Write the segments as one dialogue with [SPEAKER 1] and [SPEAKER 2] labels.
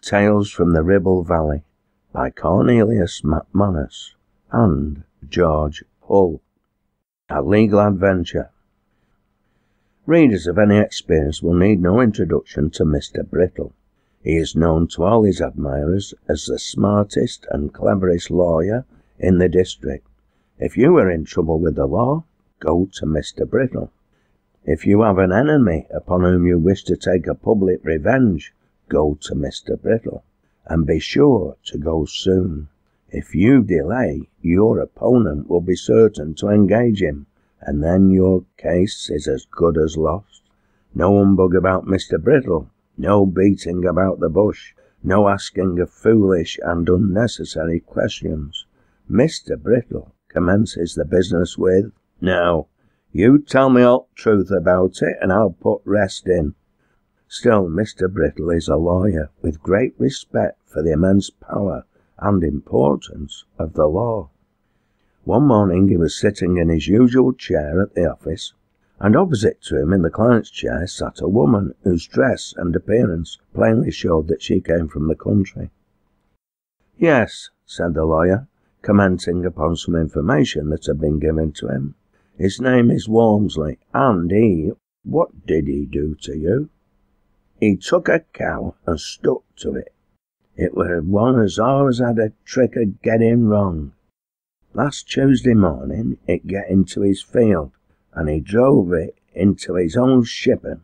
[SPEAKER 1] Tales from the Ribble Valley by Cornelius McManus and George Hull. A legal adventure. Readers of any experience will need no introduction to Mr. Brittle. He is known to all his admirers as the smartest and cleverest lawyer in the district. If you are in trouble with the law, go to Mr. Brittle. If you have an enemy upon whom you wish to take a public revenge, go to Mr. Brittle, and be sure to go soon. If you delay, your opponent will be certain to engage him, and then your case is as good as lost. No humbug about Mr. Brittle, no beating about the bush, no asking of foolish and unnecessary questions. Mr. Brittle commences the business with, "Now, you tell me all the truth about it, and I'll put rest in." Still, Mr. Brittle is a lawyer with great respect for the immense power and importance of the law. One morning he was sitting in his usual chair at the office, and opposite to him in the client's chair sat a woman whose dress and appearance plainly showed that she came from the country. "Yes," said the lawyer, commenting upon some information that had been given to him. "His name is Walmsley, and what did he do to you?" "He took a cow and stuck to it. It were one as always had a trick of getting wrong. Last Tuesday morning it get into his field, and he drove it into his own shipping."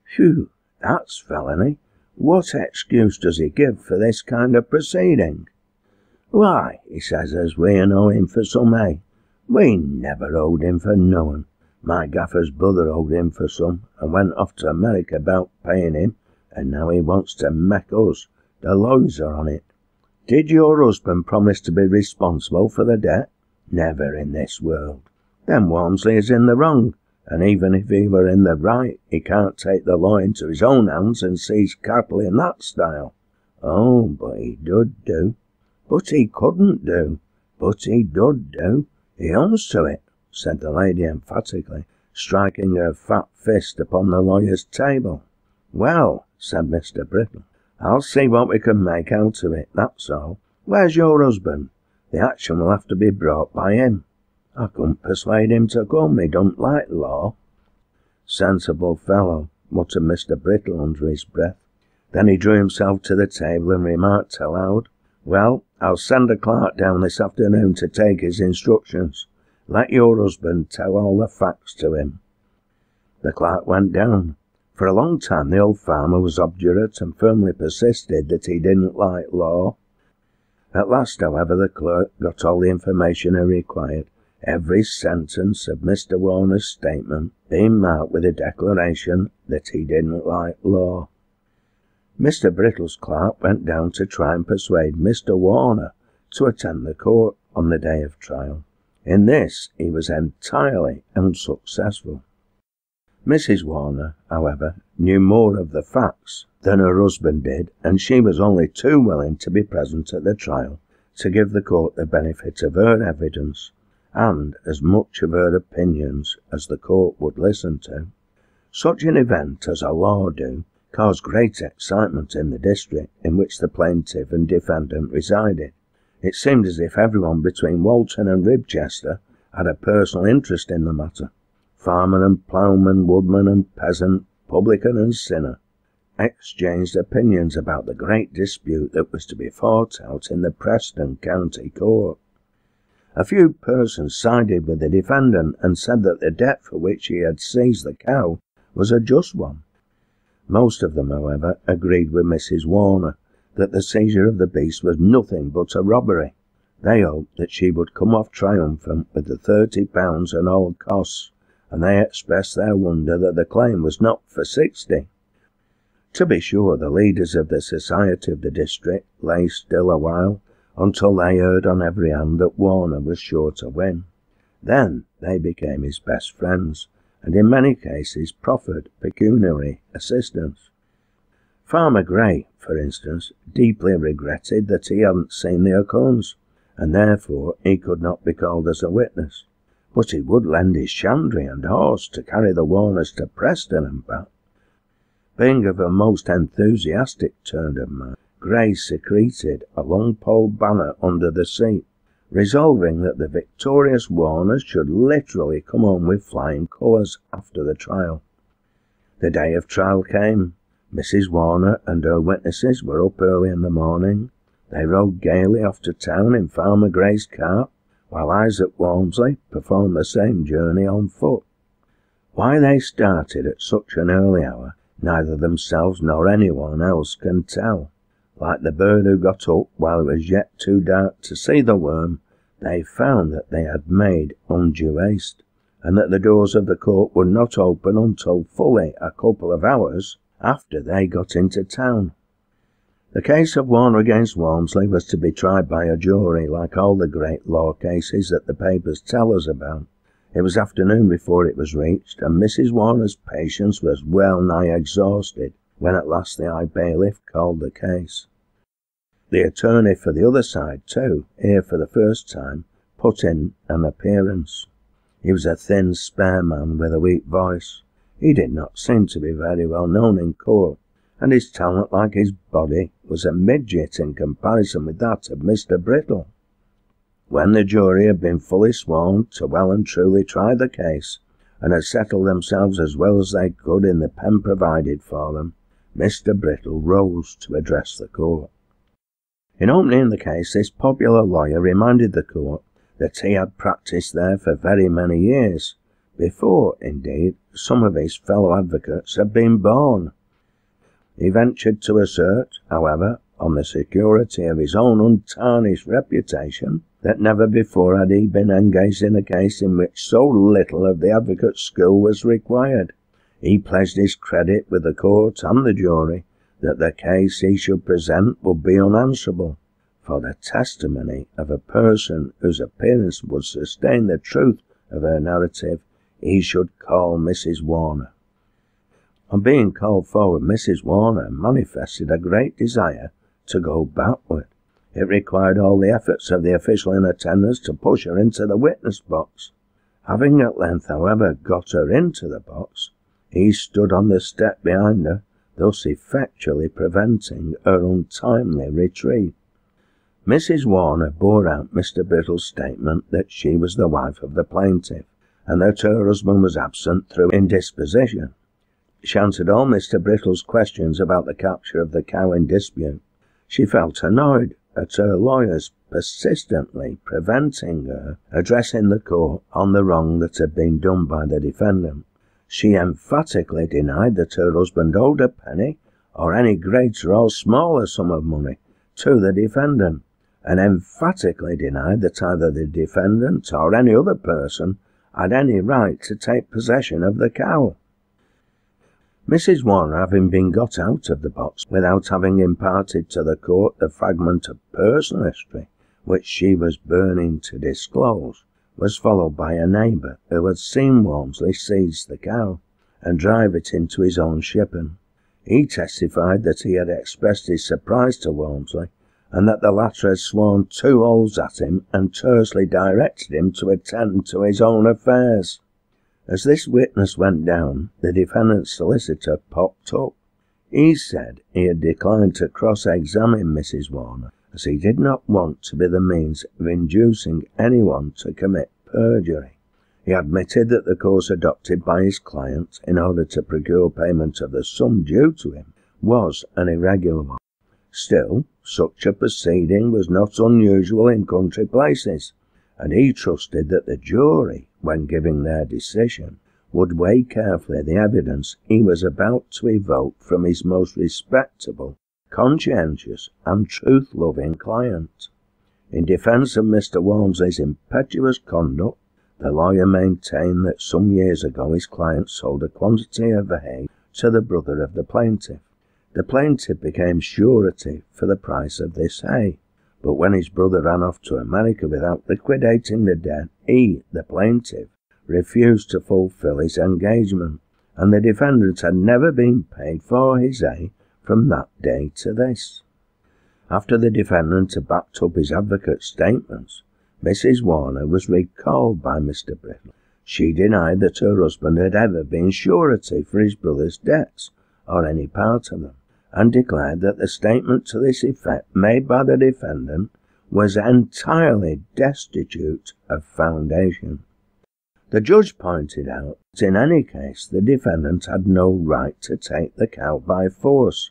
[SPEAKER 1] "Phew, that's felony. What excuse does he give for this kind of proceeding?" "Why, he says as we owe him for some hay. We never owed him for nothing. My gaffer's brother owed him for some, and went off to America about paying him, and now he wants to make us the loser on it." "Did your husband promise to be responsible for the debt?" "Never in this world." "Then Walmsley is in the wrong, and even if he were in the right, he can't take the law into his own hands and seize cattle in that style." "Oh, but he did do." "But he couldn't do." "But he did do. He owns to it," said the lady emphatically, striking her fat fist upon the lawyer's table. "Well," said Mr. Brittle, "I'll see what we can make out of it, that's all. Where's your husband? The action will have to be brought by him." "I couldn't persuade him to come, he don't like law." "Sensible fellow," muttered Mr. Brittle under his breath. Then he drew himself to the table and remarked aloud, "Well, I'll send a clerk down this afternoon to take his instructions. Let your husband tell all the facts to him." The clerk went down. For a long time the old farmer was obdurate and firmly persisted that he didn't like law. At last, however, the clerk got all the information he required, every sentence of Mr. Warner's statement being marked with a declaration that he didn't like law. Mr. Brittle's clerk went down to try and persuade Mr. Warner to attend the court on the day of trial. In this he was entirely unsuccessful. Mrs. Warner, however, knew more of the facts than her husband did, and she was only too willing to be present at the trial to give the court the benefit of her evidence and as much of her opinions as the court would listen to. Such an event as a law do caused great excitement in the district in which the plaintiff and defendant resided. It seemed as if everyone between Walton and Ribchester had a personal interest in the matter. Farmer and ploughman, woodman and peasant, publican and sinner, exchanged opinions about the great dispute that was to be fought out in the Preston County Court. A few persons sided with the defendant and said that the debt for which he had seized the cow was a just one. Most of them, however, agreed with Mrs. Warner that the seizure of the beast was nothing but a robbery. They hoped that she would come off triumphant with the £30 and all costs, and they expressed their wonder that the claim was not for 60. To be sure, the leaders of the society of the district lay still a while, until they heard on every hand that Warner was sure to win. Then they became his best friends, and in many cases proffered pecuniary assistance. Farmer Gray, for instance, deeply regretted that he hadn't seen the occurrence, and therefore he could not be called as a witness, but he would lend his shandry and horse to carry the Warners to Preston and back. Being of a most enthusiastic turn of mind, Grace secreted a long pole banner under the seat, resolving that the victorious Warners should literally come home with flying colours after the trial. The day of trial came. Mrs. Warner and her witnesses were up early in the morning. They rode gaily off to town in Farmer Gray's cart, while Isaac Walmsley performed the same journey on foot. Why they started at such an early hour, neither themselves nor anyone else can tell. Like the bird who got up while it was yet too dark to see the worm, they found that they had made undue haste, and that the doors of the court would not open until fully a couple of hours after they got into town. The case of Warner against Walmsley was to be tried by a jury, like all the great law cases that the papers tell us about. It was afternoon before it was reached, and Mrs. Warner's patience was well nigh exhausted when at last the High Bailiff called the case. The attorney for the other side, too, here for the first time, put in an appearance. He was a thin, spare man with a weak voice. He did not seem to be very well known in court, and his talent, like his body, was a midget in comparison with that of Mr. Brittle. When the jury had been fully sworn to well and truly try the case, and had settled themselves as well as they could in the pen provided for them, Mr. Brittle rose to address the court. In opening the case, this popular lawyer reminded the court that he had practised there for very many years, before, indeed, some of his fellow advocates had been born. He ventured to assert, however, on the security of his own untarnished reputation, that never before had he been engaged in a case in which so little of the advocate's skill was required. He pledged his credit with the court and the jury that the case he should present would be unanswerable, for the testimony of a person whose appearance would sustain the truth of her narrative he should call Mrs. Warner. On being called forward, Mrs. Warner manifested a great desire to go backward. It required all the efforts of the official in attendance to push her into the witness box. Having at length, however, got her into the box, he stood on the step behind her, thus effectually preventing her untimely retreat. Mrs. Warner bore out Mr. Brittle's statement that she was the wife of the plaintiff, and that her husband was absent through indisposition. She answered all Mr. Brittle's questions about the capture of the cow in dispute. She felt annoyed at her lawyers persistently preventing her addressing the court on the wrong that had been done by the defendant. She emphatically denied that her husband owed a penny or any greater or smaller sum of money to the defendant, and emphatically denied that either the defendant or any other person had any right to take possession of the cow. Mrs. Warner, having been got out of the box without having imparted to the court the fragment of personal history which she was burning to disclose, was followed by a neighbour who had seen Walmsley seize the cow and drive it into his own shippen. He testified that he had expressed his surprise to Walmsley, and that the latter had sworn 2 oaths at him and tersely directed him to attend to his own affairs. As this witness went down, the defendant's solicitor popped up. He said he had declined to cross-examine Mrs. Warner, as he did not want to be the means of inducing anyone to commit perjury. He admitted that the course adopted by his client in order to procure payment of the sum due to him was an irregular one. Still, such a proceeding was not unusual in country places, and he trusted that the jury, when giving their decision, would weigh carefully the evidence he was about to evoke from his most respectable, conscientious, and truth-loving client. In defence of Mr. Walmsley's impetuous conduct, the lawyer maintained that some years ago his client sold a quantity of hay to the brother of the plaintiff. The plaintiff became surety for the price of this hay, but when his brother ran off to America without liquidating the debt, he, the plaintiff, refused to fulfil his engagement, and the defendant had never been paid for his hay from that day to this. After the defendant had backed up his advocate's statements, Mrs. Warner was recalled by Mr. Brittle. She denied that her husband had ever been surety for his brother's debts, or any part of them, and declared that the statement to this effect made by the defendant was entirely destitute of foundation. The judge pointed out that in any case the defendant had no right to take the cow by force.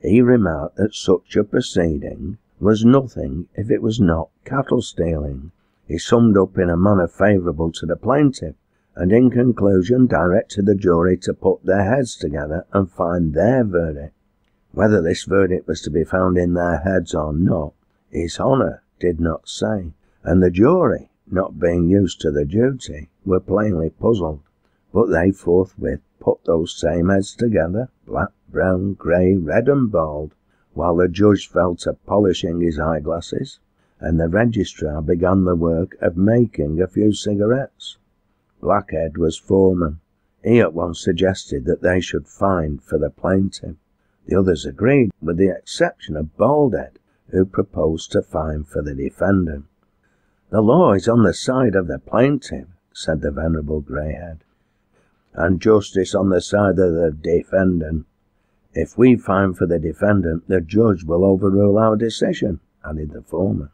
[SPEAKER 1] He remarked that such a proceeding was nothing if it was not cattle stealing. He summed up in a manner favourable to the plaintiff, and in conclusion directed the jury to put their heads together and find their verdict. Whether this verdict was to be found in their heads or not, His Honour did not say, and the jury, not being used to the duty, were plainly puzzled, but they forthwith put those same heads together, black, brown, grey, red and bald, while the judge fell to polishing his eyeglasses, and the registrar began the work of making a few cigarettes. Blackhead was foreman. He at once suggested that they should find for the plaintiff. The others agreed, with the exception of Baldhead, who proposed to find for the defendant. "The law is on the side of the plaintiff," said the venerable greyhead, "and justice on the side of the defendant. If we find for the defendant, the judge will overrule our decision," added the foreman.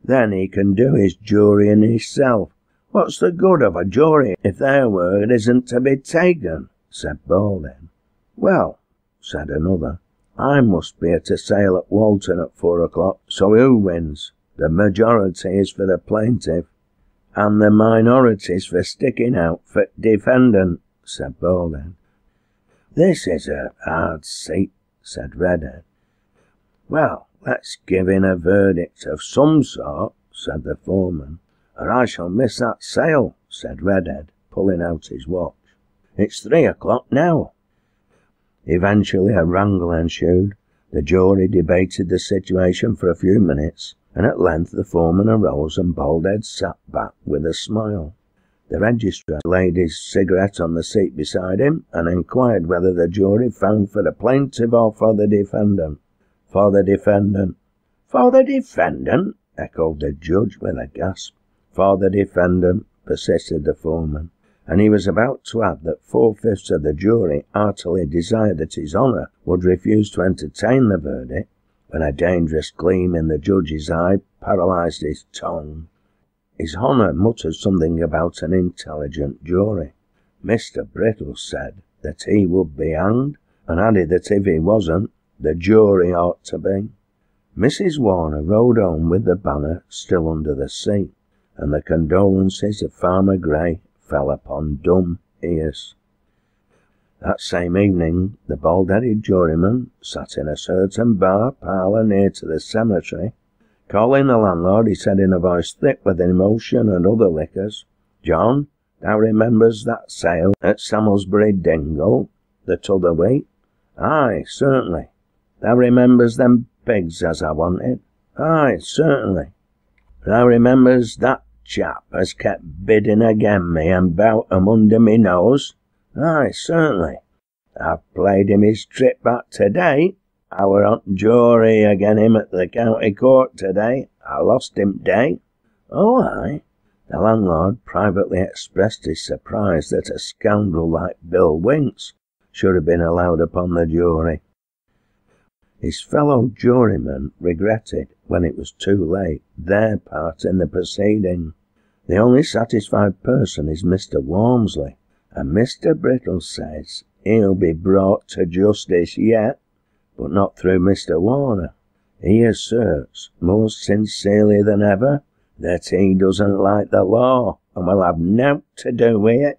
[SPEAKER 1] "Then he can do his jurying himself. What's the good of a jury if their word isn't to be taken?" said Baldhead. "Well," said another, "I must be at a sale at Walton at 4 o'clock, so who wins? The majority is for the plaintiff, and the minority's for sticking out for defendant," said Baldhead. "This is a hard seat," said Redhead. "Well, let's give in a verdict of some sort," said the foreman. "Or I shall miss that sale," said Redhead, pulling out his watch. "It's 3 o'clock now." Eventually a wrangle ensued. The jury debated the situation for a few minutes, and at length the foreman arose and Baldhead sat back with a smile. The registrar laid his cigarette on the seat beside him and inquired whether the jury found for the plaintiff or for the defendant. "For the defendant." "For the defendant?" echoed the judge with a gasp. "For the defendant," persisted the foreman, and he was about to add that 4/5 of the jury heartily desired that His Honour would refuse to entertain the verdict, when a dangerous gleam in the judge's eye paralysed his tongue. His Honour muttered something about an intelligent jury. Mr. Brittle said that he would be hanged, and added that if he wasn't, the jury ought to be. Mrs. Warner rode home with the banner still under the seat, and the condolences of Farmer Grey fell upon dumb ears. That same evening the bald-headed juryman sat in a certain bar parlour near to the cemetery. Calling the landlord, he said in a voice thick with emotion and other liquors, "John, thou remembers that sale at Samlesbury Dingle the t'other week?" "Aye, certainly." "Thou remembers them pigs as I wanted?" "Aye, certainly." "Thou remembers that chap as kept bidding again me and bout 'em under me nose?" "Aye, certainly." "I've played him his trip back today. I were on jury again him at the county court today. I lost him day." "Oh, aye." The landlord privately expressed his surprise that a scoundrel like Bill Winks should have been allowed upon the jury. His fellow jurymen regretted, when it was too late, their part in the proceeding. The only satisfied person is Mr. Walmsley, and Mr. Brittle says he'll be brought to justice yet, but not through Mr. Warner. He asserts, more sincerely than ever, that he doesn't like the law, and will have nought to do with it.